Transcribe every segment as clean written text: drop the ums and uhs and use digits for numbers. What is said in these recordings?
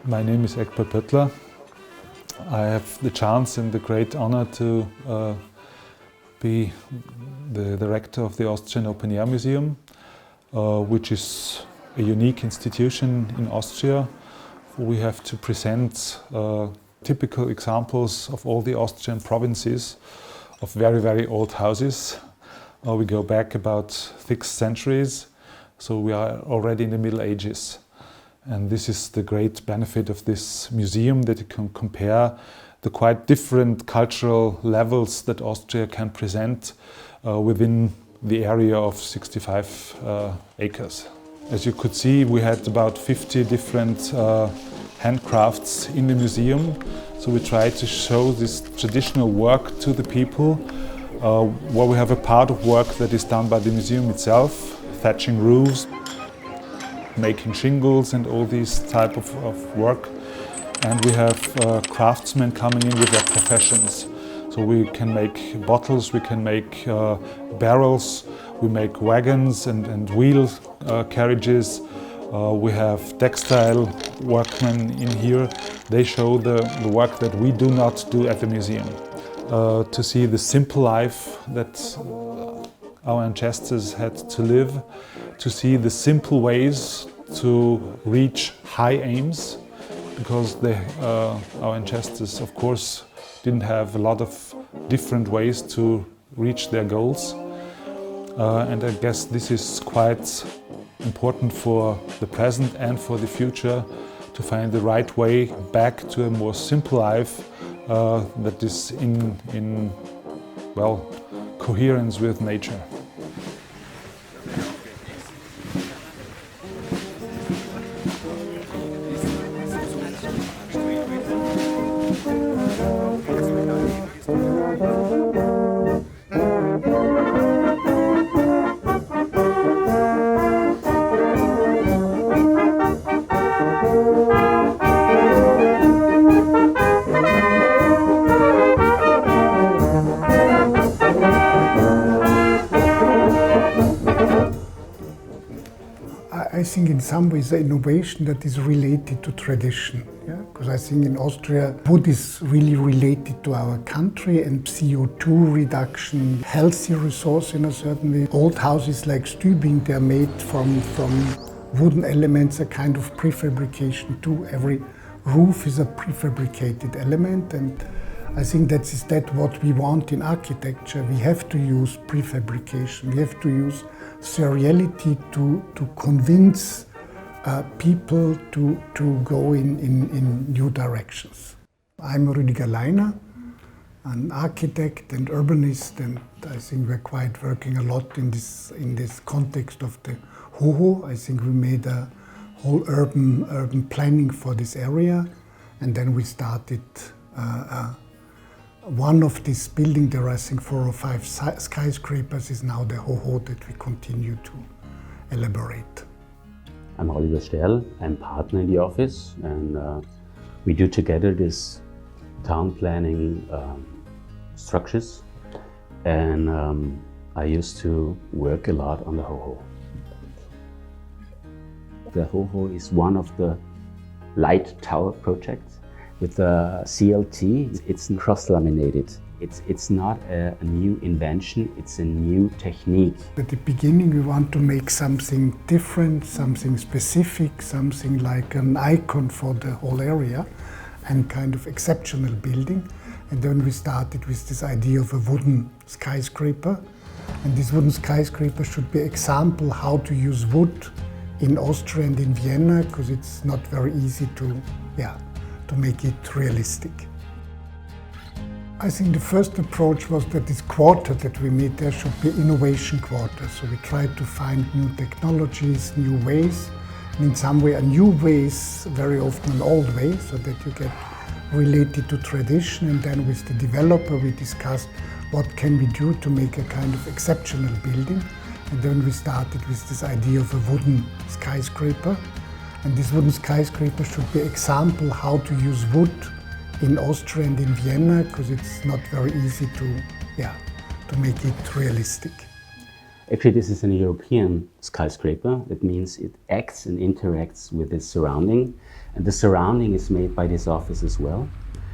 My name is Egbert Pöttler. I have the chance and the great honor to be the director of the Austrian Open Air Museum, which is a unique institution in Austria. We have to present typical examples of all the Austrian provinces of very, very old houses. We go back about 6 centuries, so we are already in the Middle Ages. And this is the great benefit of this museum, that you can compare the quite different cultural levels that Austria can present within the area of 65 acres. As you could see, we had about 50 different handcrafts in the museum. So we tried to show this traditional work to the people, where we have a part of work that is done by the museum itself, thatching roofs, making shingles and all these type of work. And we have craftsmen coming in with their professions. So we can make bottles, we can make barrels, we make wagons and wheel carriages. We have textile workmen in here. They show the work that we do not do at the museum. To see the simple life that our ancestors had to live, to see the simple ways to reach high aims, because our ancestors, of course, didn't have a lot of different ways to reach their goals. And I guess this is quite important for the present and for the future, to find the right way back to a more simple life that is in coherence with nature. I think in some ways the innovation that is related to tradition. Because I think in Austria, wood is really related to our country, and CO2 reduction, healthy resource in a certain way. Old houses like Stübing, they're made from wooden elements, a kind of prefabrication too. Every roof is a prefabricated element, and I think that what we want in architecture. We have to use prefabrication, we have to use seriality to convince people to go in new directions. I'm Rüdiger Leiner, an architect and urbanist, and I think we're quite working a lot in this context of the HOHO. I think we made a whole urban planning for this area, and then we started one of these buildings. There are, I think, 4 or 5 skyscrapers is now the HOHO that we continue to elaborate. I'm Oliver Sterl. I'm partner in the office, and we do together this town planning structures. And I used to work a lot on the HOHO. The HOHO is one of the light tower projects with the CLT. It's cross-laminated It's not a new invention, it's a new technique. At the beginning we want to make something different, something specific, something like an icon for the whole area and kind of exceptional building. And then we started with this idea of a wooden skyscraper. And this wooden skyscraper should be example how to use wood in Austria and in Vienna, because it's not very easy to make it realistic. I think the first approach was that this quarter that we made there should be innovation quarter. So we tried to find new technologies, new ways, and in some way a new way is very often an old way, so that you get related to tradition. And then with the developer we discussed what can we do to make a kind of exceptional building. And then we started with this idea of a wooden skyscraper. And this wooden skyscraper should be example how to use wood in Austria and in Vienna, because it's not very easy to make it realistic. Actually, this is a European skyscraper. That means it acts and interacts with its surrounding. And the surrounding is made by this office as well.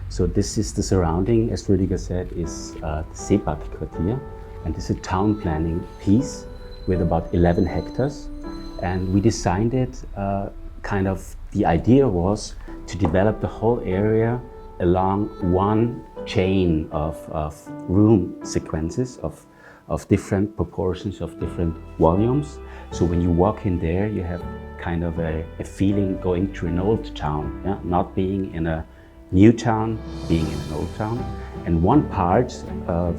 So this is the surrounding, as Rüdiger said, is the Seebad-Quartier. And this is a town planning piece with about 11 hectares. And we designed it, the idea was to develop the whole area along one chain of room sequences of different proportions, of different volumes. So when you walk in there, you have kind of a feeling going to an old town, not being in a new town, being in an old town. And one part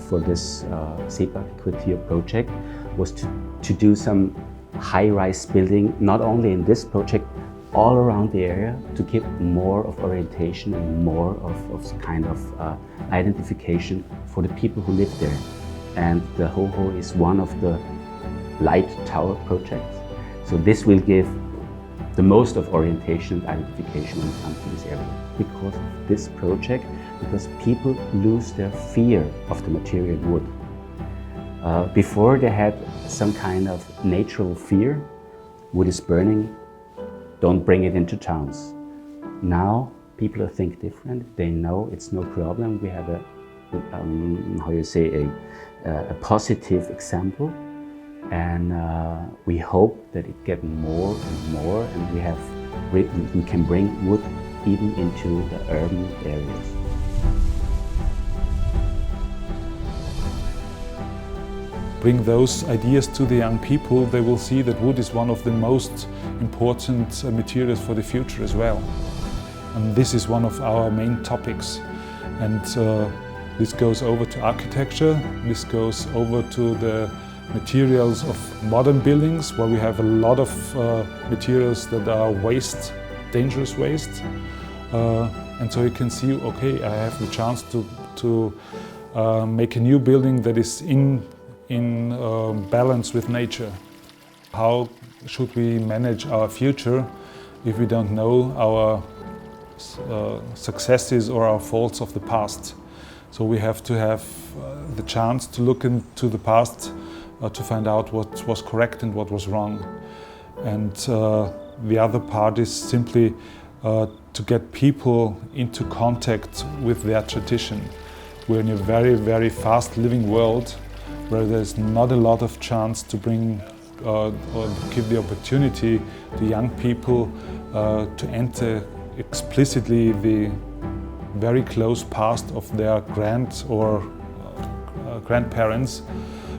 for this Seebad-Quartier project was to do some high-rise building, not only in this project, all around the area, to give more of orientation and more of kind of identification for the people who live there. And the HoHo is one of the light tower projects. So this will give the most of orientation and identification when it comes to this area. Because of this project, because people lose their fear of the material wood. Before they had some kind of natural fear, wood is burning, don't bring it into towns. Now people think different, they know it's no problem. We have a positive example, and we hope that it gets more and more, and we can bring wood even into the urban areas. Bring those ideas to the young people, they will see that wood is one of the most important materials for the future as well. And this is one of our main topics. And this goes over to architecture, this goes over to the materials of modern buildings, where we have a lot of materials that are waste, dangerous waste. And so you can see, okay, I have the chance to make a new building that is in balance with nature. How should we manage our future if we don't know our successes or our faults of the past? So we have to have the chance to look into the past to find out what was correct and what was wrong. And the other part is simply to get people into contact with their tradition. We're in a very, very fast living world where there's not a lot of chance to bring or give the opportunity to young people to enter explicitly the very close past of their grandparents.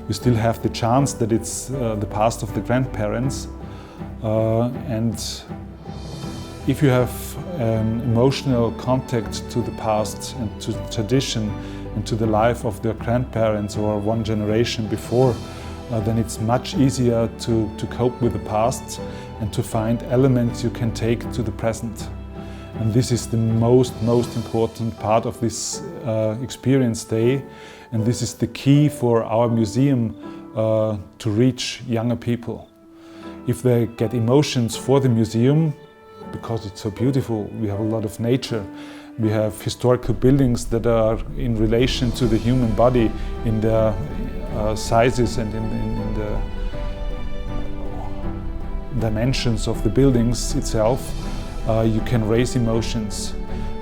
We still have the chance that it's the past of the grandparents, and if you have an emotional contact to the past and to the tradition and to the life of their grandparents or one generation before, then it's much easier to cope with the past and to find elements you can take to the present. And this is the most important part of this experience day, and this is the key for our museum to reach younger people. If they get emotions for the museum, because it's so beautiful, we have a lot of nature, we have historical buildings that are in relation to the human body in their sizes and in the dimensions of the buildings itself, you can raise emotions.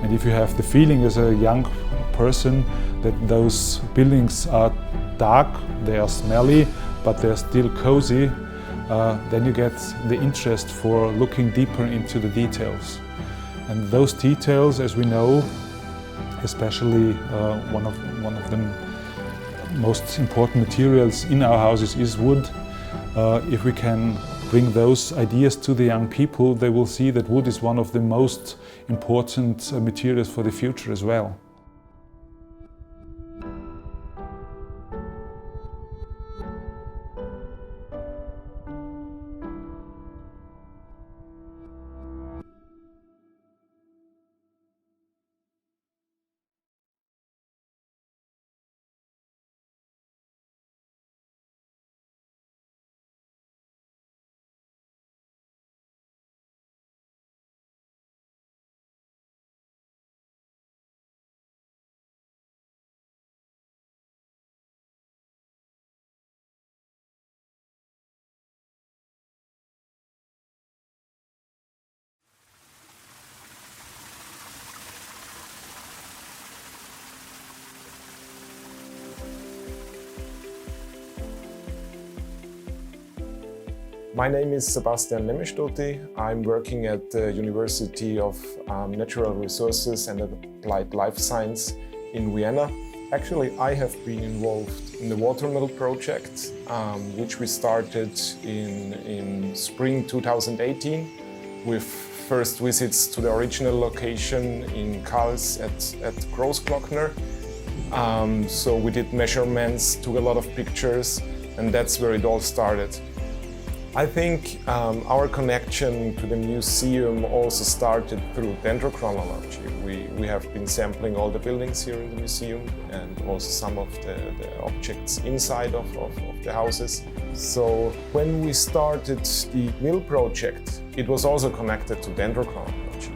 And if you have the feeling as a young person that those buildings are dark, they are smelly, but they're still cozy, then you get the interest for looking deeper into the details. And those details, as we know, especially one of the most important materials in our houses is wood. If we can bring those ideas to the young people, they will see that wood is one of the most important materials for the future as well. My name is Sebastian Nemestoti. I'm working at the University of Natural Resources and Applied Life Science in Vienna. Actually, I have been involved in the watermill project, which we started in spring 2018 with first visits to the original location in Kals at Großglockner. So we did measurements, took a lot of pictures, and that's where it all started. I think our connection to the museum also started through dendrochronology. We have been sampling all the buildings here in the museum and also some of the objects inside of the houses. So when we started the mill project, it was also connected to dendrochronology.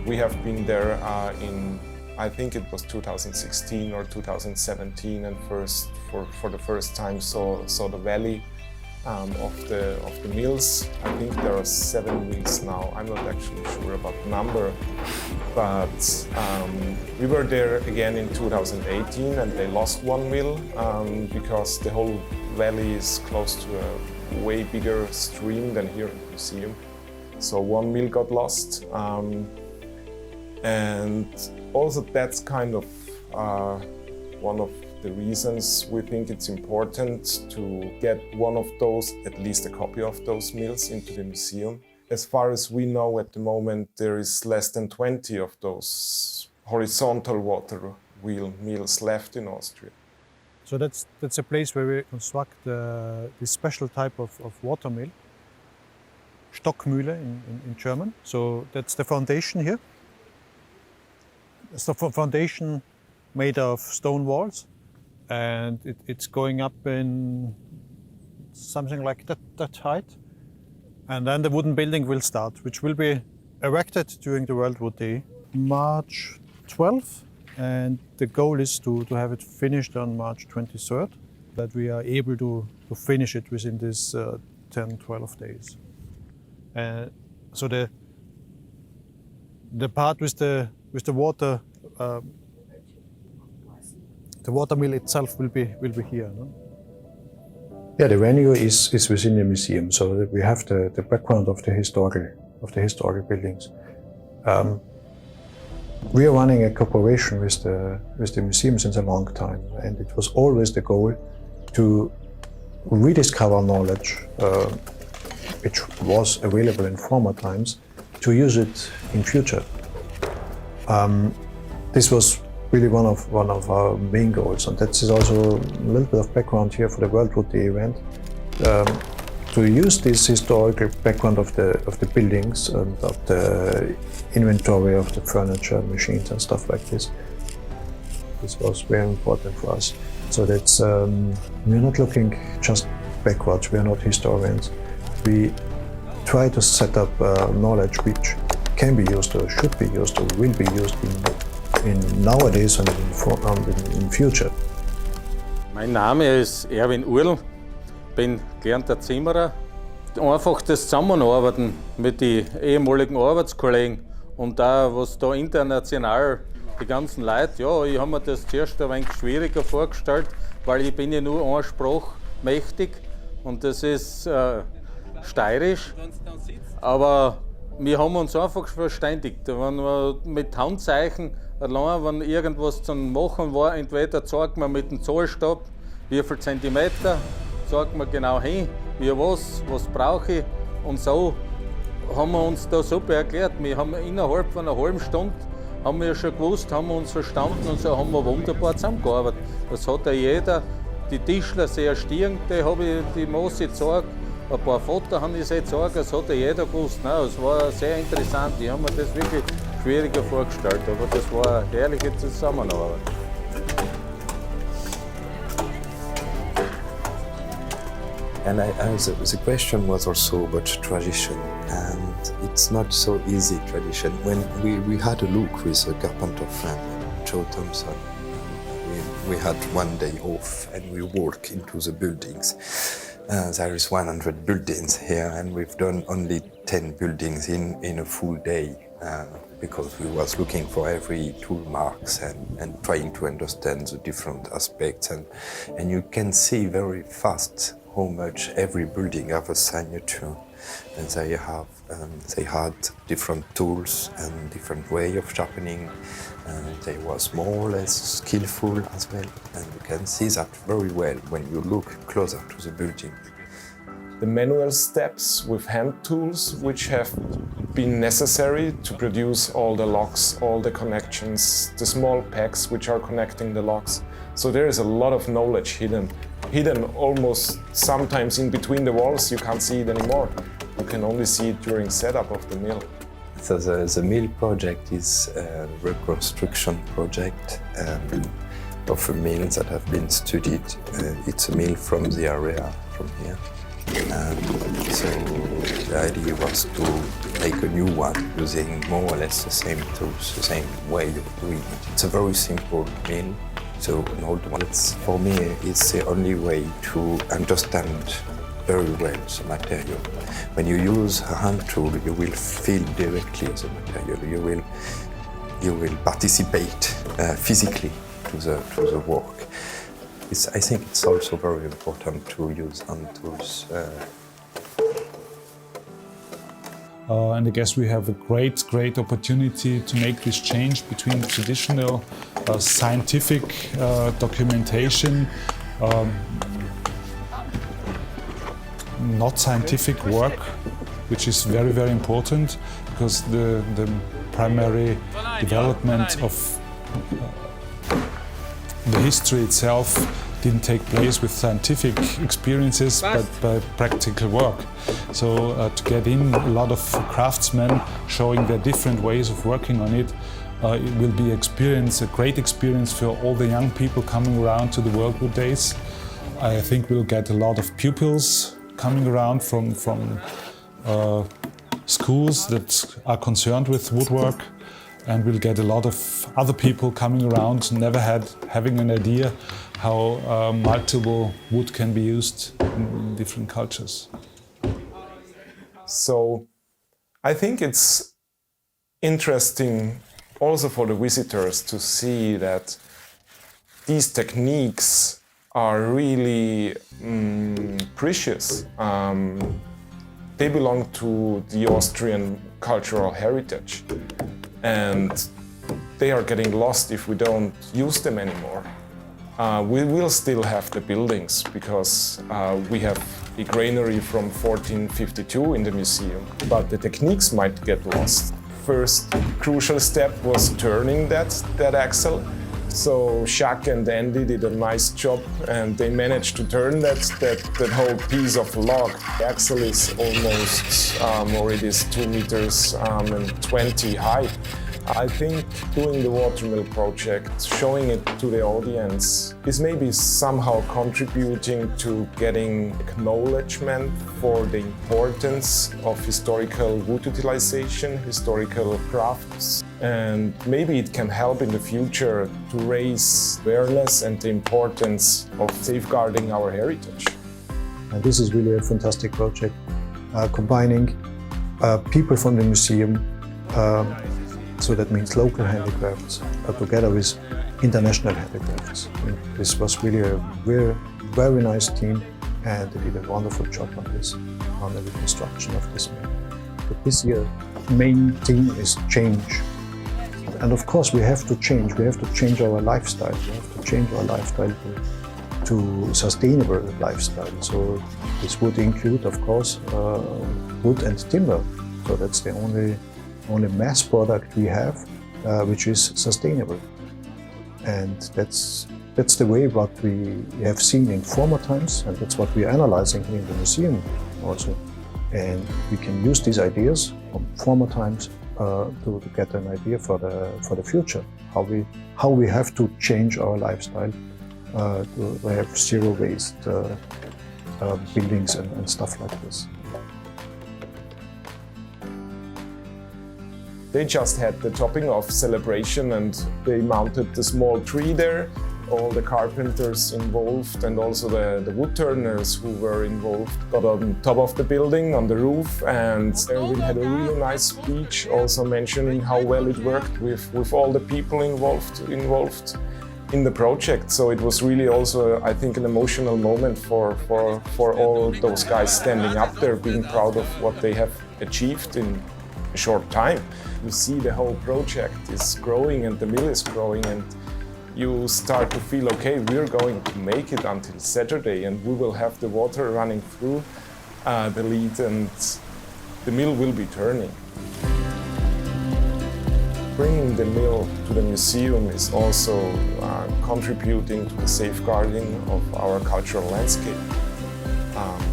We have been there I think it was 2016 or 2017, and for the first time saw the valley of the mills. I think there are 7 mills now. I'm not actually sure about the number, but we were there again in 2018 and they lost 1 mill because the whole valley is close to a way bigger stream than here in the museum. So 1 mill got lost, and also that's kind of one of the reasons we think it's important to get one of those, at least a copy of those mills, into the museum. As far as we know at the moment, there is less than 20 of those horizontal water wheel mills left in Austria. So that's a place where we construct this special type of water mill, Stockmühle in German. So that's the foundation here. It's the foundation made of stone walls. And it's going up in something like that height. And then the wooden building will start, which will be erected during the WWD, March 12th. And the goal is to have it finished on March 23rd, that we are able to finish it within this 10-12 days. So the part with the water, the water mill itself will be here. No? Yeah, the venue is within the museum, so that we have the background of the historic buildings. We are running a cooperation with the museum since a long time, and it was always the goal to rediscover knowledge which was available in former times, to use it in future. This was really one of our main goals, and that is also a little bit of background here for the WWD event. To use this historical background of the buildings and of the inventory of the furniture, machines and stuff like this. This was very important for us. So that's we're not looking just backwards. We are not historians. We try to set up knowledge which can be used or should be used or will be used in nowadays and in future. Mein Name ist Erwin Url, bin gelernter Zimmerer. Einfach das Zusammenarbeiten mit den ehemaligen Arbeitskollegen und da, was da international die ganzen Leute, ja, ich habe mir das zuerst ein wenig schwieriger vorgestellt, weil ich bin ja nur eine Sprache mächtig und das ist steirisch. Aber wir haben uns einfach verständigt. Wenn wir mit Handzeichen allein, wenn irgendwas zu machen war, entweder zeigt man mit dem Zollstab, wie viel Zentimeter, sagt man genau hin, wie was brauche ich. Und so haben wir uns da super erklärt. Wir haben innerhalb von einer halben Stunde haben wir schon gewusst, haben wir uns verstanden und so haben wir wunderbar zusammengearbeitet. Das hat ja jeder, die Tischler sehr stieren, die habe ich die Masse gezeigt, ein paar Fotos habe ich gezeigt, das hat ja jeder gewusst. Nein, es war sehr interessant, ich habe mir das wirklich schwieriger vorgestellt, aber das war eine herrliche Zusammenarbeit. And the question was also about tradition, and it's not so easy tradition. When we had a look with a carpenter friend, Joe Thompson, we had one day off and we walked into the buildings. There is 100 buildings here, and we've done only 10 buildings in a full day because we was looking for every tool marks and trying to understand the different aspects, and you can see very fast how much every building have a signature, and they had different tools and different way of sharpening, and they was more or less skillful as well, and you can see that very well when you look closer to the building. The manual steps with hand tools, which have been necessary to produce all the locks, all the connections, the small pegs which are connecting the locks. So there is a lot of knowledge hidden almost sometimes in between the walls. You can't see it anymore. You can only see it during setup of the mill. So the mill project is a reconstruction project of a mill that have been studied. It's a mill from the area, from here. So the idea was to make a new one using more or less the same tools, the same way of doing it. It's a very simple mill. So an old one, for me, it's the only way to understand very well the material. When you use a hand tool, you will feel directly the material. You will participate physically to the work. I think it's also very important to use hand tools. And I guess we have a great opportunity to make this change between traditional scientific documentation, not scientific work, which is very important, because the primary development of the history itself didn't take place with scientific experiences, but by practical work. So to get in a lot of craftsmen showing their different ways of working on it, it will be a great experience for all the young people coming around to the WWD days. I think we'll get a lot of pupils coming around from schools that are concerned with woodwork, and we'll get a lot of other people coming around having an idea how multiple wood can be used in different cultures. So I think it's interesting also for the visitors to see that these techniques are really precious. They belong to the Austrian cultural heritage, and they are getting lost if we don't use them anymore. We will still have the buildings because we have a granary from 1452 in the museum, but the techniques might get lost. First crucial step was turning that axle. So Jacques and Andy did a nice job, and they managed to turn that whole piece of log. The axle is almost, or it is 2 meters and 20 high. I think doing the watermill project, showing it to the audience, is maybe somehow contributing to getting acknowledgement for the importance of historical wood utilization, historical crafts, and maybe it can help in the future to raise awareness and the importance of safeguarding our heritage. And this is really a fantastic project, combining people from the museum, So that means local handicrafts together with international handicrafts. And this was really a very nice team, and they did a wonderful job on the construction of this mill. But this year, main theme is change. And of course we have to change. We have to change our lifestyle. We have to change our lifestyle to sustainable lifestyle. So this would include, of course, wood and timber. So that's the only mass product we have which is sustainable. And that's the way what we have seen in former times, and that's what we are analyzing here in the museum also. And we can use these ideas from former times to get an idea for the future, how we have to change our lifestyle to have zero waste buildings and stuff like this. They just had the topping off celebration and they mounted the small tree there. All the carpenters involved and also the woodturners who were involved got on top of the building, on the roof, and we had a really nice speech also mentioning how well it worked with all the people involved in the project. So it was really also, I think, an emotional moment for all those guys standing up there, being proud of what they have achieved in a short time. You see the whole project is growing and the mill is growing, and you start to feel, okay, we're going to make it until Saturday and we will have the water running through the lead and the mill will be turning. Bringing the mill to the museum is also contributing to the safeguarding of our cultural landscape.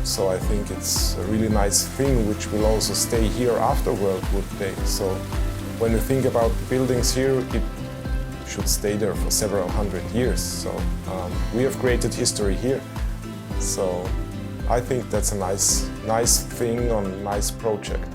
So I think it's a really nice thing which will also stay here after World Wood Day. So when you think about the buildings here, it should stay there for several hundred years. So we have created history here. So I think that's a nice thing on a nice project.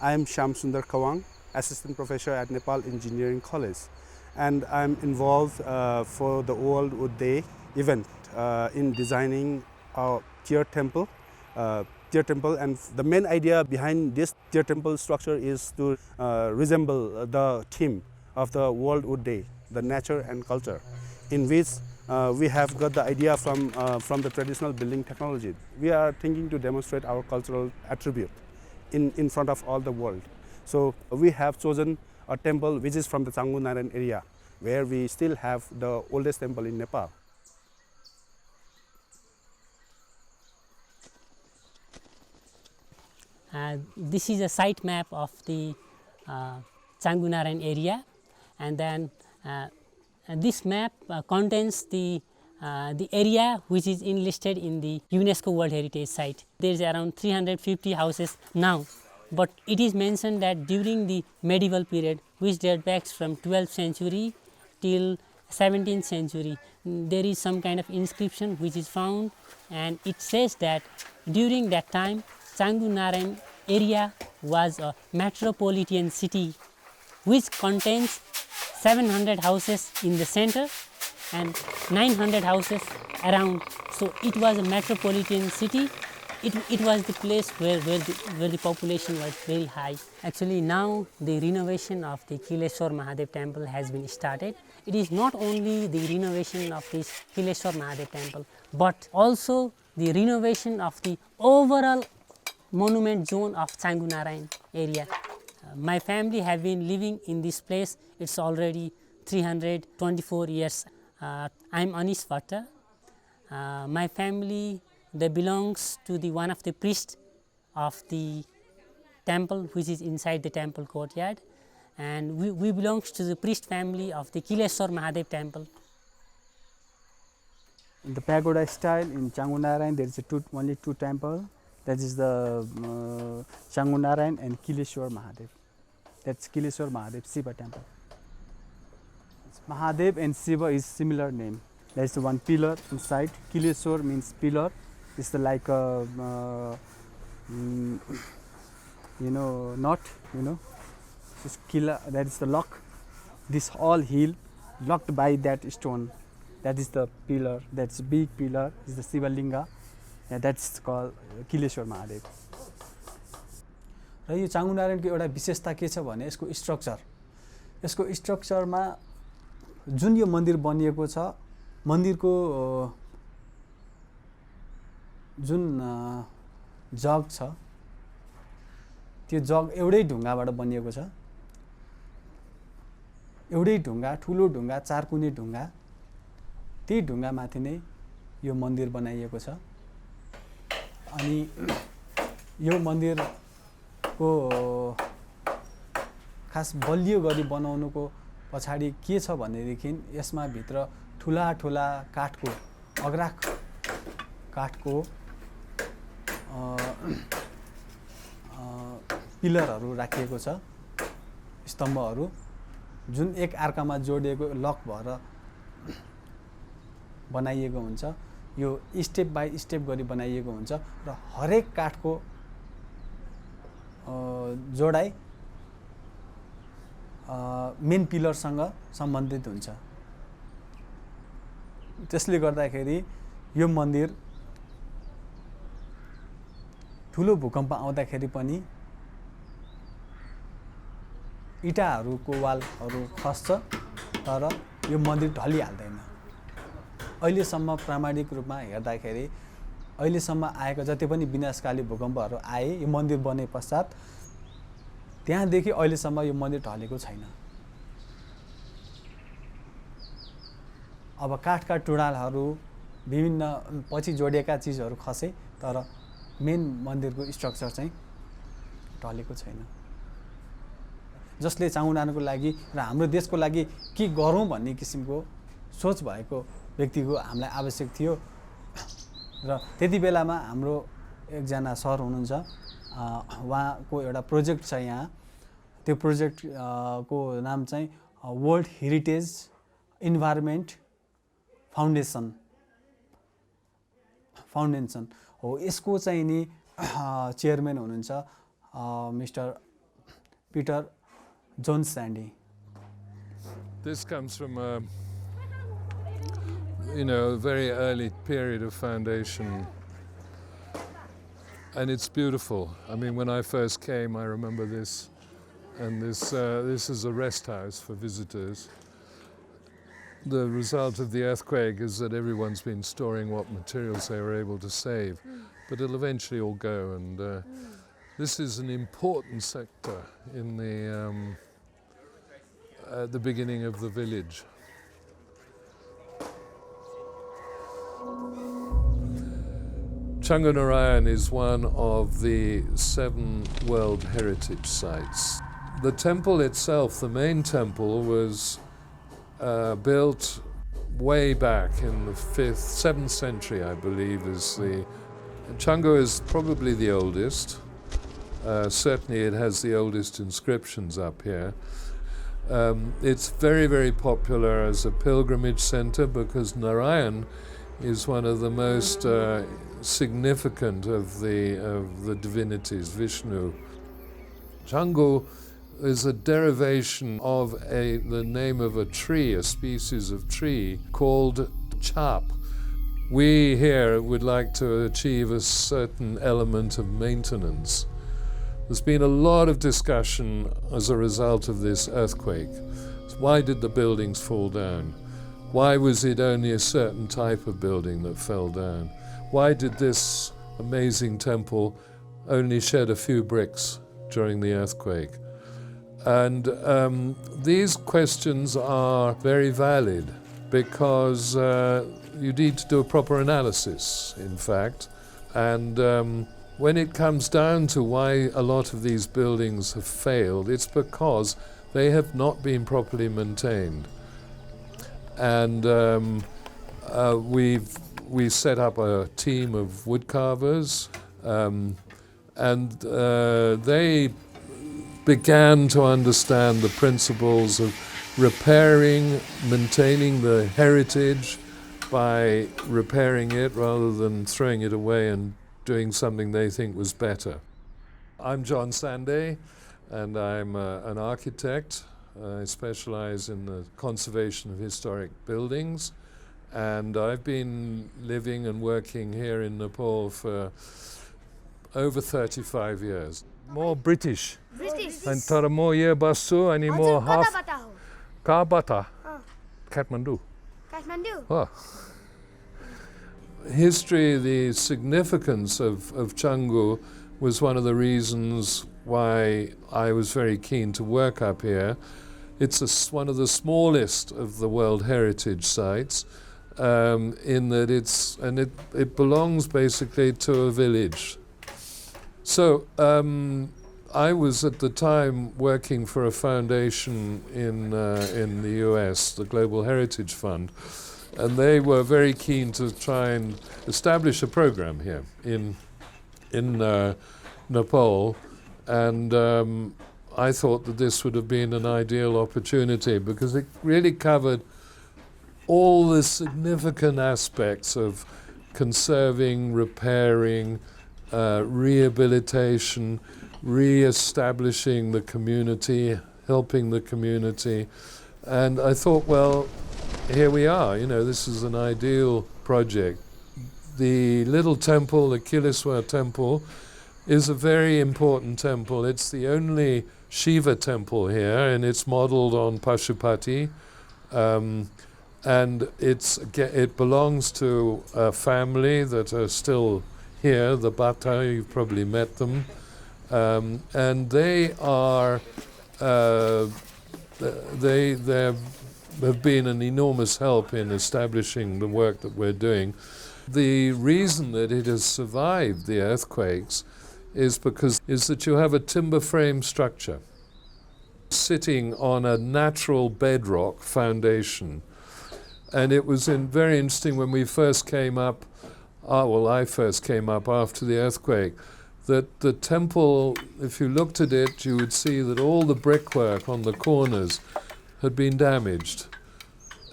I am Shyam Sundar Kawang, Assistant Professor at Nepal Engineering College, and I'm involved for the World Wood Day event in designing a tier temple. And the main idea behind this tier temple structure is to resemble the theme of the World Wood Day, the nature and culture, in which we have got the idea from the traditional building technology. We are thinking to demonstrate our cultural attribute in front of all the world. So we have chosen a temple which is from the Changu Narayan area, where we still have the oldest temple in Nepal. This is a site map of the Changu Narayan area, and then this map contains the area which is enlisted in the UNESCO World Heritage Site. There is around 350 houses now, but it is mentioned that during the medieval period, which dates back from 12th century till 17th century, there is some kind of inscription which is found, and it says that during that time Changu Narayan area was a metropolitan city which contains 700 houses in the center and 900 houses around So it was a metropolitan city. It was the place where the population was very high. Actually now the renovation of the Kileshwar Mahadev temple has been started. It is not only the renovation of this Kileshwar Mahadev temple, but also the renovation of the overall monument zone of Changunarayan area. My family have been living in this place. It's already 324 years. I'm Anish Bhatta. My family, they belongs to the one of the priests of the temple, which is inside the temple courtyard, and we belongs to the priest family of the Kileshwar Mahadev temple. In the pagoda style in Changunarayan, there is only two temples. That is the Changunarayan and Kileshwar Mahadev. That's Kileshwar Mahadev Shiva temple. Mahadev and Shiva is similar name. There is one pillar inside. Kileshwar means pillar. It's like a knot. This killa, that is the lock. This whole hill locked by that stone. That is the pillar. That's big pillar. Is the Shiva Linga. Yeah, that's called Kileshwar Mahadev. र यो चाङ्गुनारायणको एउटा विशेषता के छ भने यसको स्ट्रक्चरमा जुन यो मन्दिर बनिएको छ, मन्दिरको जुन जग छ त्यो जग एउटै ढुङ्गाबाट बनिएको छ। एउटै ढुङ्गा, ठुलो ढुङ्गा, चारकुने ढुङ्गा, त्यही ढुङ्गामाथि नै यो मन्दिर बनाइएको छ। अनि यो मन्दिरको खास बलियो गरी बनाउनुको पछाडि के छ भनेदेखि यसमा भित्र ठुला ठुला काठको अग्राक काठको पिलरहरू राखिएको छ, स्तम्भहरू जुन एक अर्कामा जोडिएको लक भएर बनाइएको हुन्छ। यो स्टेप बाई स्टेप गरी बनाइएको हुन्छ र हरेक काठको जोडाइ मेन पिलरसँग सम्बन्धित हुन्छ। त्यसले गर्दाखेरि यो मन्दिर ठुलो भूकम्प आउँदाखेरि पनि इटाहरूको वालहरू खस्छ तर यो मन्दिर ढलिहाल्दैन। अहिलेसम्म प्रामाणिक रूपमा हेर्दाखेरि अहिलेसम्म आएका जति पनि विनाशकाली भूकम्पहरू आए यो मन्दिर बने पश्चात त्यहाँदेखि अहिलेसम्म यो मन्दिर ढलेको छैन। अब काठका टुँडालहरू विभिन्न पछि जोडिएका चिजहरू खसे तर मेन मन्दिरको स्ट्रक्चर चाहिँ ढलेको छैन। जसले चाङ्गुनारायणको लागि र हाम्रो देशको लागि के गरौँ भन्ने किसिमको सोच भएको व्यक्तिको हामीलाई आवश्यक थियो। र त्यति बेलामा हाम्रो एकजना सर हुनुहुन्छ, उहाँको एउटा प्रोजेक्ट छ यहाँ। त्यो प्रोजेक्ट को नाम चाहिँ वर्ल्ड हेरिटेज इन्भाइरोमेन्ट फाउन्डेसन हो। यसको चाहिँ नि चेयरम्यान हुनुहुन्छ मिस्टर पिटर zone sandy. This comes from a very early period of foundation, and it's beautiful. I mean, when I first came, I remember this, and this is a rest house for visitors. The result of the earthquake is that everyone's been storing what materials they were able to save, but it'll eventually all go, and this is an important sector in the beginning of the village. Changunarayan is one of the 7 World Heritage Sites. The temple itself, the main temple, was built way back in the 7th century, I believe. Changu is probably the oldest. Certainly it has the oldest inscriptions up here. It's very, very popular as a pilgrimage center because Narayan is one of the most significant of the divinities, Vishnu. Changu is a derivation of the name of a tree, a species of tree called chap. We here would like to achieve a certain element of maintenance. There's been a lot of discussion as a result of this earthquake. Why did the buildings fall down? Why was it only a certain type of building that fell down? Why did this amazing temple only shed a few bricks during the earthquake? And these questions are very valid because you need to do a proper analysis, in fact. And when it comes down to why a lot of these buildings have failed, it's because they have not been properly maintained. And we set up a team of woodcarvers, and they began to understand the principles of repairing, maintaining the heritage by repairing it rather than throwing it away and doing something they think was better. I'm John Sanday, and I'm an architect. I specialize in the conservation of historic buildings, and I've been living and working here in Nepal for over 35 years. More British. And तर म यहाँ बस्छु अनि म कहाँबाट Kathmandu. History, the significance of Canggu was one of the reasons why I was very keen to work up here. It's one of the smallest of the World Heritage Sites in that it belongs basically to a village. So I was at the time working for a foundation in the US, the Global Heritage Fund, and they were very keen to try and establish a program here in Nepal, and I thought that this would have been an ideal opportunity because it really covered all the significant aspects of conserving, repairing, rehabilitation, re-establishing the community, helping the community. And I thought, well, here we are, this is an ideal project. The little temple, the Kiliswa temple, is a very important temple. It's the only Shiva temple here, and it's modeled on Pashupati. And it belongs to a family that are still here, the Bata, you've probably met them. And they are, they have been an enormous help in establishing the work that we're doing. The reason that it has survived the earthquakes is that you have a timber frame structure sitting on a natural bedrock foundation. And it was very interesting when we first came up, I first came up after the earthquake, that the temple, if you looked at it, you would see that all the brickwork on the corners had been damaged.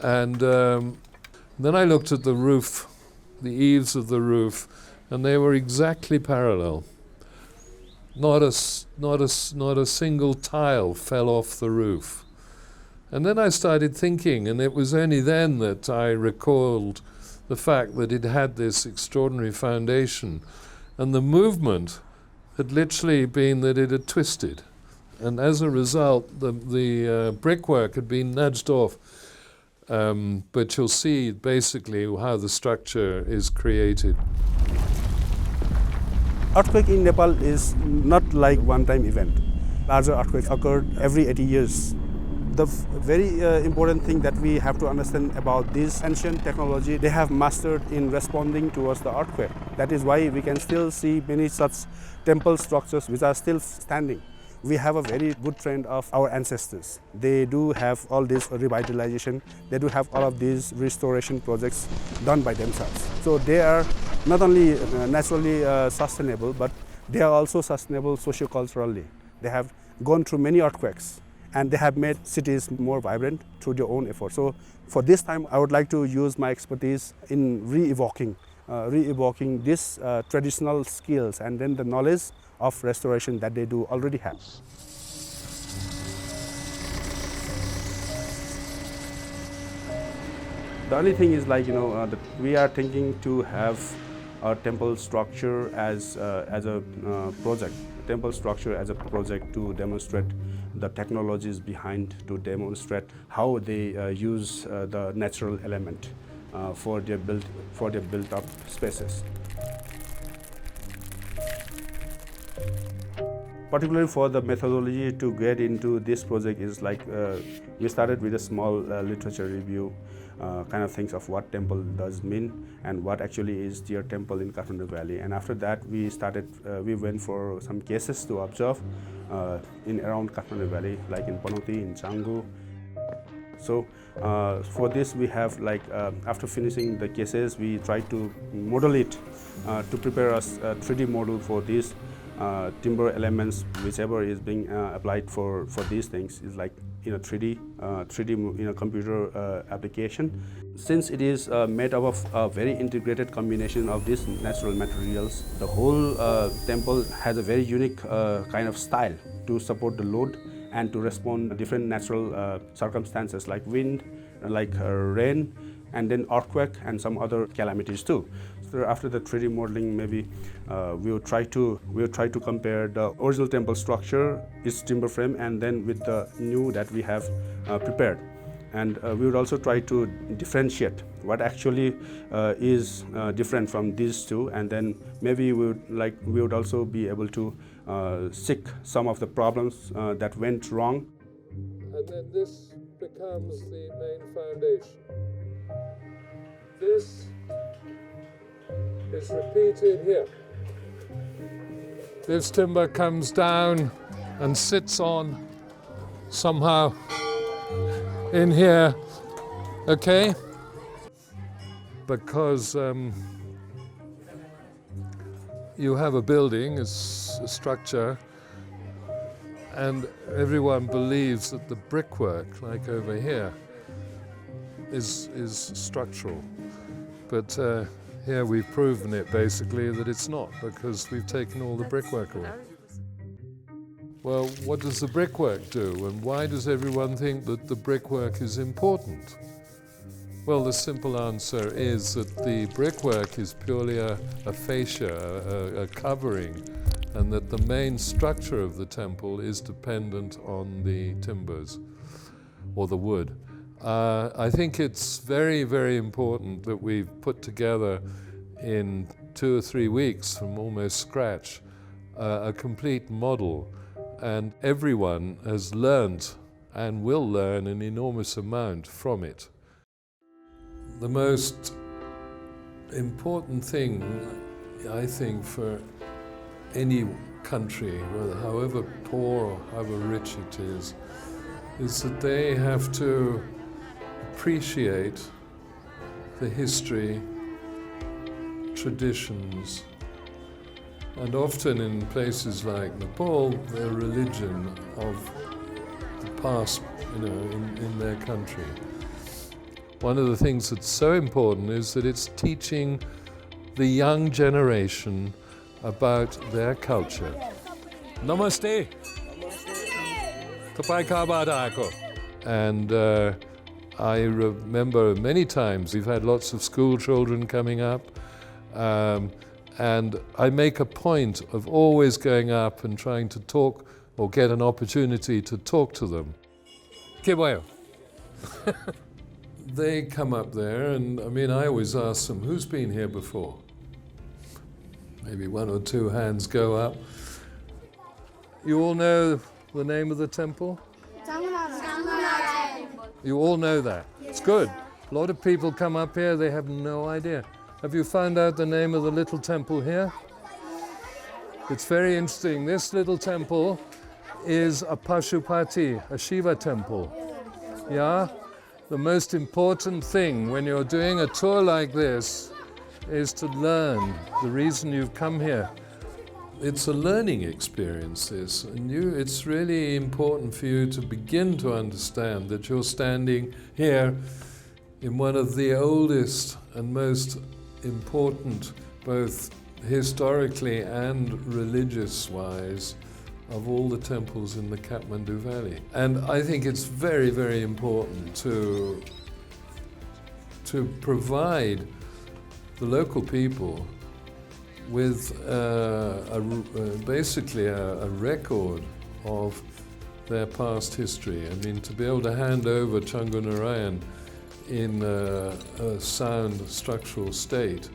And then I looked at the roof, the eaves of the roof, and they were exactly parallel. Not a single tile fell off the roof. And then I started thinking, and it was only then that I recalled the fact that it had this extraordinary foundation. And the movement had literally been that it had twisted. And as a result, the brickwork had been nudged off. But you'll see basically how the structure is created. Earthquake in Nepal is not like one-time event. Larger earthquakes occurred every 80 years. The very important thing that we have to understand about this ancient technology, they have mastered in responding towards the earthquake. That is why we can still see many such temple structures which are still standing. We have a very good trend of our ancestors. They do have all this revitalization. They do have all of these restoration projects done by themselves. So they are not only naturally sustainable, but they are also sustainable socio-culturally. They have gone through many earthquakes, and they have made cities more vibrant through their own effort. So for this time, I would like to use my expertise in re-evoking these traditional skills and then the knowledge of restoration that they do already have. The only thing is like, we are thinking to have a temple structure as a project. Temple structure as a project to demonstrate the technologies behind, to demonstrate how they use the natural element for their built up spaces. Particularly for the methodology to get into this project is like we started with a small literature review kind of things of what temple does mean and what actually is deer temple in Kathmandu Valley. And after that we went for some cases to observe in around Kathmandu Valley, like in Panoti, in Canggu. So for this we have after finishing the cases, we try to model it to prepare us a 3D model for these timber elements, whichever is being applied for these things is like in a 3D computer application. Since it is made up of a very integrated combination of these natural materials, the whole temple has a very unique kind of style to support the load and to respond to different natural circumstances like wind, like rain, and then earthquake and some other calamities too. So after the 3D modeling, maybe we will try to compare the original temple structure, its timber frame, and then with the new that we have prepared. And we would also try to differentiate what actually is different from these two, and then maybe we would also be able to seek some of the problems that went wrong. And then this becomes the main foundation. This is repeated here. This timber comes down and sits on somehow in here, okay? Because you have a building, it's a structure, and everyone believes that the brickwork, like over here, is structural. But here we've proven it basically that it's not, because we've taken all the brickwork away. Well, what does the brickwork do, and why does everyone think that the brickwork is important? Well, the simple answer is that the brickwork is purely a fascia, a covering, and that the main structure of the temple is dependent on the timbers or the wood. I think it's very, very important that we've put together in 2 or 3 weeks from almost scratch a complete model, and everyone has learned and will learn an enormous amount from it. The most important thing, I think, for any country, however poor or however rich it is that they have to appreciate the history, traditions, and often in places like Nepal, the religion of the past, in their country. One of the things that's so important is that it's teaching the young generation about their culture. Namaste. Tapai ka bada ako. And I remember many times we've had lots of school children coming up, and I make a point of always going up and trying to talk or get an opportunity to talk to them. Kibayo. They come up there, and I always ask them, who's been here before? Maybe 1 or 2 hands go up. You all know the name of the temple? You all know that? It's good. A lot of people come up here, they have no idea. Have you found out the name of the little temple here? It's very interesting. This little temple is a Pashupati, a Shiva temple. Yeah? The most important thing when you're doing a tour like this is to learn the reason you've come here. It's a learning experience, this, and it's really important for you to begin to understand that you're standing here in one of the oldest and most important, both historically and religious-wise, of all the temples in the Kathmandu Valley. And I think it's very, very important to to provide the local people with basically a record of their past history. I mean, to be able to hand over Changunarayan in a sound structural state,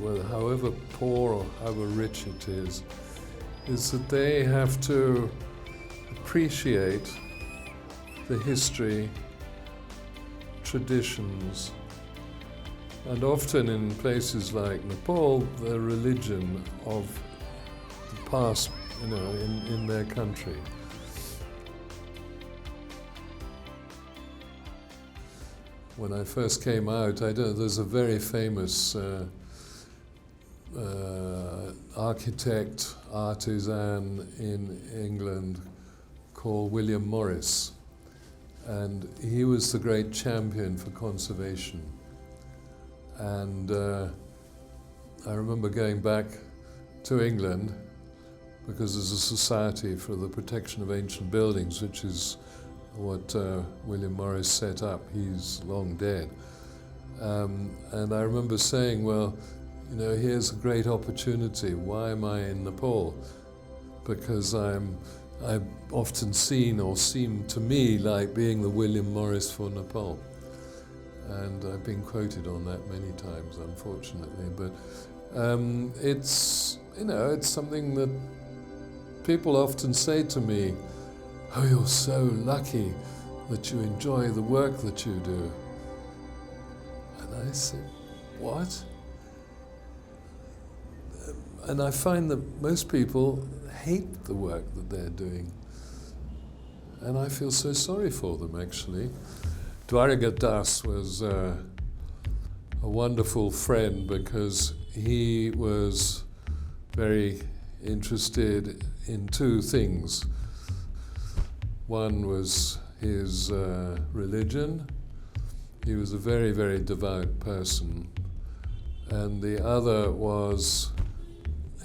well, however poor or however rich it is that they have to appreciate the history, traditions, and often in places like Nepal, the religion of the past, in their country. When I first came out, there's a very famous architect, artisan in England called William Morris, and he was the great champion for conservation. And I remember going back to England because there's a Society for the Protection of Ancient Buildings, which is what William Morris set up. He's long dead. And I remember saying, well, here's a great opportunity. Why am I in Nepal? Because I've often seen or seemed to me like being the William Morris for Nepal. And I've been quoted on that many times, unfortunately. But it's something that people often say to me, oh, you're so lucky that you enjoy the work that you do. And I say, what? And I find that most people hate the work that they're doing. And I feel so sorry for them, actually. Dwaragat Das was a wonderful friend because he was very interested in two things. One was his religion. He was a very, very devout person. And the other was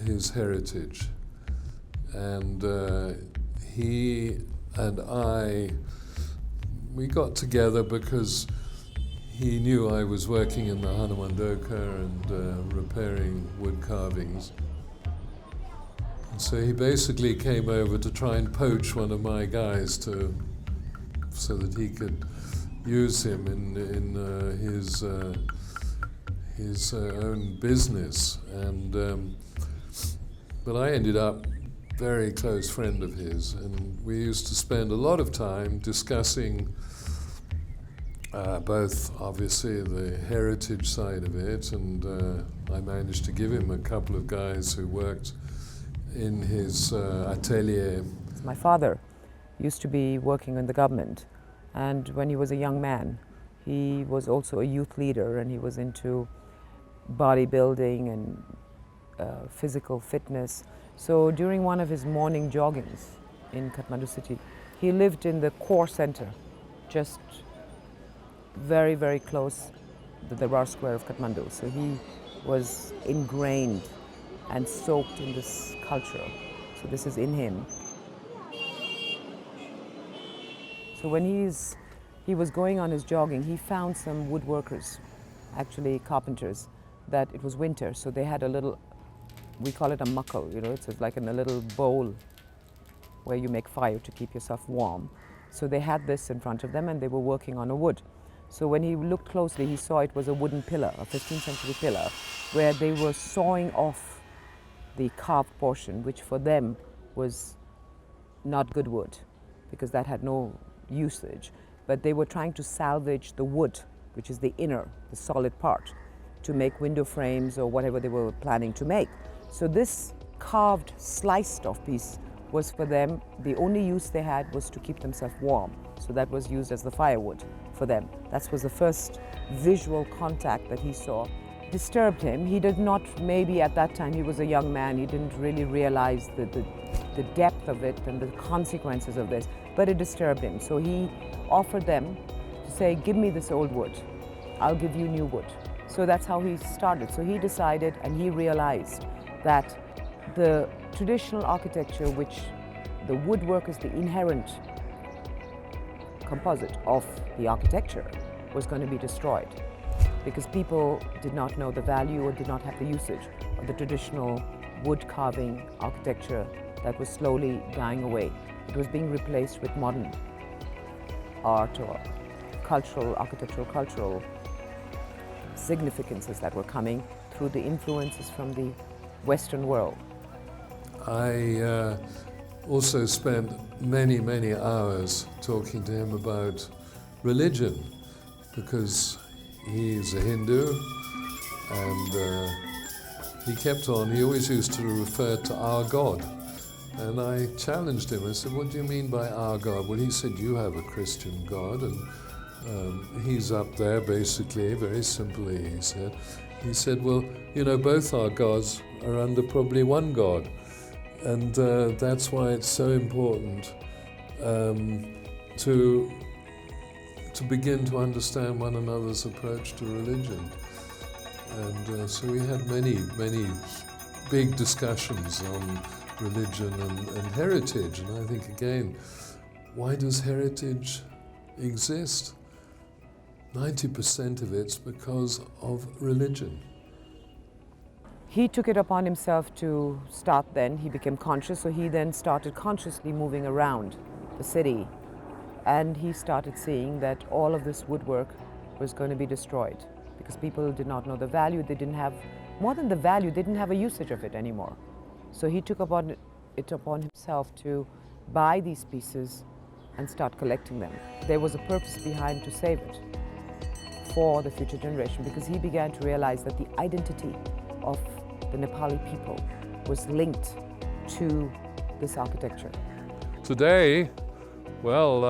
his heritage. And he and I, we got together because he knew I was working in the Hanumandoka and repairing wood carvings. And so he basically came over to try and poach one of my guys so that he could use him in his own business. And but I ended up a very close friend of his, and we used to spend a lot of time discussing both obviously the heritage side of it, and I managed to give him a couple of guys who worked in his atelier. My father used to be working in the government, and when he was a young man, he was also a youth leader, and he was into bodybuilding and physical fitness. So during one of his morning joggings in Kathmandu city, he lived in the core center, just very, very close to the Rar Square of Kathmandu. So he was ingrained and soaked in this culture. So this is in him. So when he was going on his jogging, he found some woodworkers, actually carpenters, that it was winter, so they had a little, we call it a muckle, it's like in a little bowl where you make fire to keep yourself warm. So they had this in front of them and they were working on a wood. So when he looked closely, he saw it was a wooden pillar, a 15th century pillar, where they were sawing off the carved portion, which for them was not good wood, because that had no usage. But they were trying to salvage the wood, which is the inner, the solid part, to make window frames or whatever they were planning to make. So this carved, sliced off piece was for them, the only use they had was to keep themselves warm. So that was used as the firewood for them. That was the first visual contact that he saw. Disturbed him. He did not, maybe at that time, he was a young man, he didn't really realize the depth of it and the consequences of this, but it disturbed him. So he offered them to say, give me this old wood, I'll give you new wood. So that's how he started. So he decided and he realized that the traditional architecture, which the woodwork is the inherent composite of the architecture, was going to be destroyed. because people did not know the value or did not have the usage of the traditional wood carving architecture that was slowly dying away. It was being replaced with modern art or architectural cultural significances that were coming through the influences from the Western world. I also spent many, many hours talking to him about religion, because he's a Hindu, and he always used to refer to our God. And I challenged him. I said, what do you mean by our God? Well, he said, you have a Christian God, and he's up there, basically, very simply, he said. He said, well, you know, both our gods are under probably one God. And that's why it's so important to begin to understand one another's approach to religion. And so we had many, many big discussions on religion and heritage. And I think, again, why does heritage exist? 90% of it's because of religion. He took it upon himself to start then. He became conscious, so he then started consciously moving around the city. And he started seeing that all of this woodwork was going to be destroyed because people did not know the value. They didn't have, more than the value, they didn't have a usage of it anymore. So he took it upon himself to buy these pieces and start collecting them. There was a purpose behind to save it for the future generation, because he began to realize that the identity of the Nepali people was linked to this architecture. Today, well,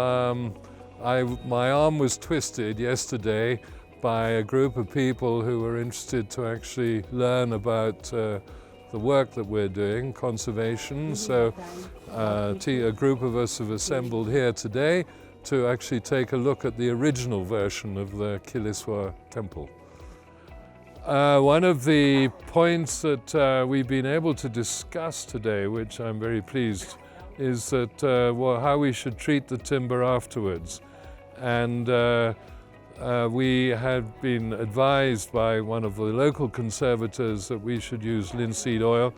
my arm was twisted yesterday by a group of people who were interested to actually learn about the work that we're doing, conservation. So a group of us have assembled here today to actually take a look at the original version of the Kileswar temple. One of the points that we've been able to discuss today, which I'm very pleased, is that how we should treat the timber afterwards. And we had been advised by one of the local conservators that we should use linseed oil,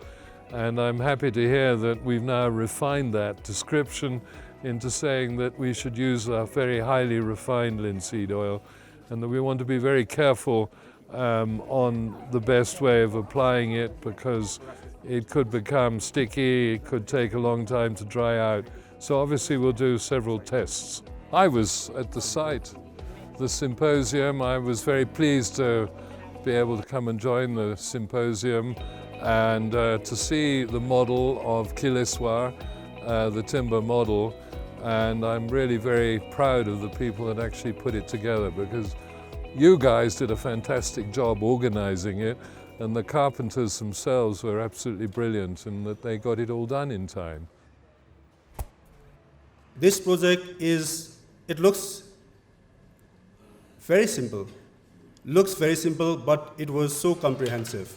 and I'm happy to hear that we've now refined that description into saying that we should use a very highly refined linseed oil, and that we want to be very careful on the best way of applying it, because it could become sticky, it could take a long time to dry out. So obviously we'll do several tests. I was at the site, the symposium. I was very pleased to be able to come and join the symposium and to see the model of Kileswar, the timber model. And I'm really very proud of the people that actually put it together, because you guys did a fantastic job organizing it, and the carpenters themselves were absolutely brilliant, and that they got it all done in time. This project it looks very simple. Looks very simple, but it was so comprehensive.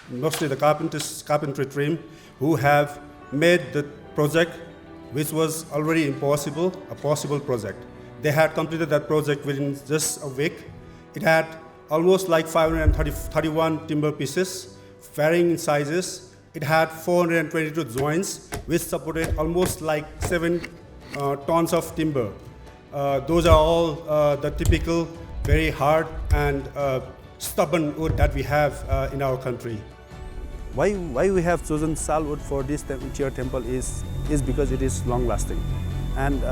Mostly the carpentry team who have made the project, which was already impossible, a possible project. They had completed that project within just a week. It had almost like 531 timber pieces, varying in sizes. It had 422 joints, which supported almost like 7 tons of timber. Those are all the typical, very hard and stubborn wood that we have in our country. Why we have chosen salwood for this tier temple is because it is long lasting, and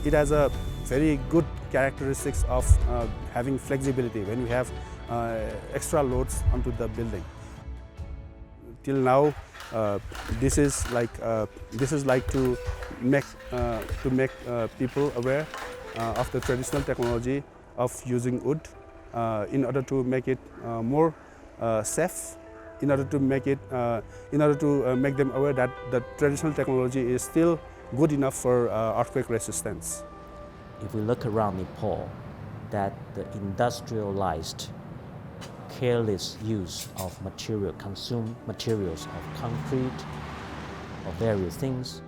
it has a very good characteristics of having flexibility when we have extra loads onto the building. Till now, this is like to make people aware of the traditional technology of using wood in order to make it more safe. In order to make them aware that the traditional technology is still good enough for earthquake resistance. If we look around Nepal, that the industrialized, careless use of consumed materials of concrete, of various things,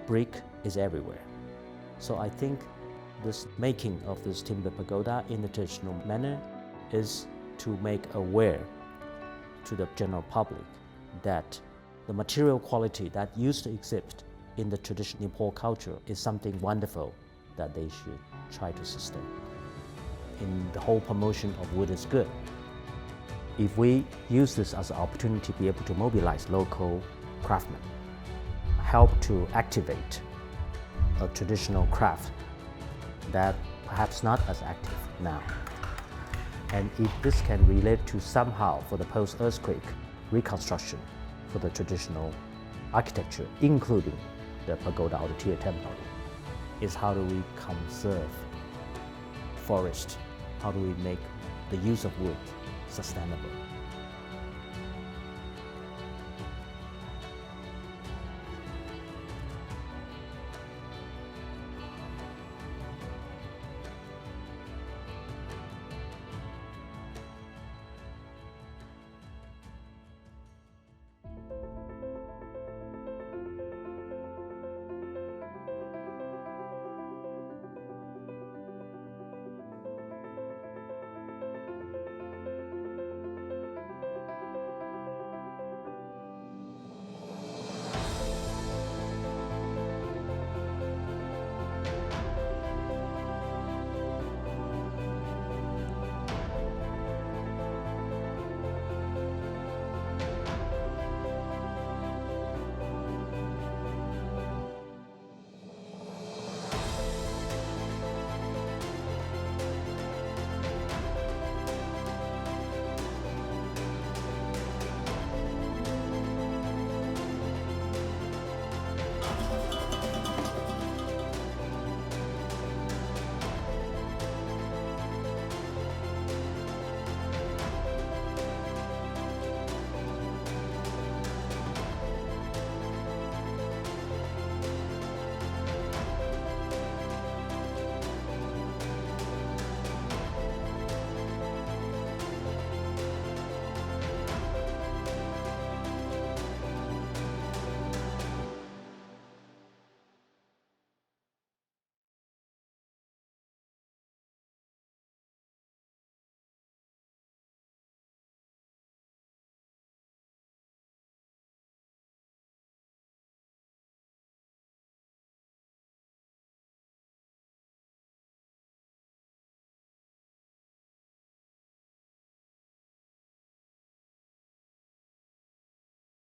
brick is everywhere. So I think this making of this timber pagoda in the traditional manner is to make aware to the general public that the material quality that used to exist in the traditional Nepal culture is something wonderful that they should try to sustain. In the whole promotion of wood is good. If we use this as an opportunity to be able to mobilize local craftsmen, help to activate a traditional craft that perhaps not as active now. And if this can relate to somehow for the post-earthquake reconstruction for the traditional architecture, including the pagoda or the tier temple, is how do we conserve forest? How do we make the use of wood sustainable?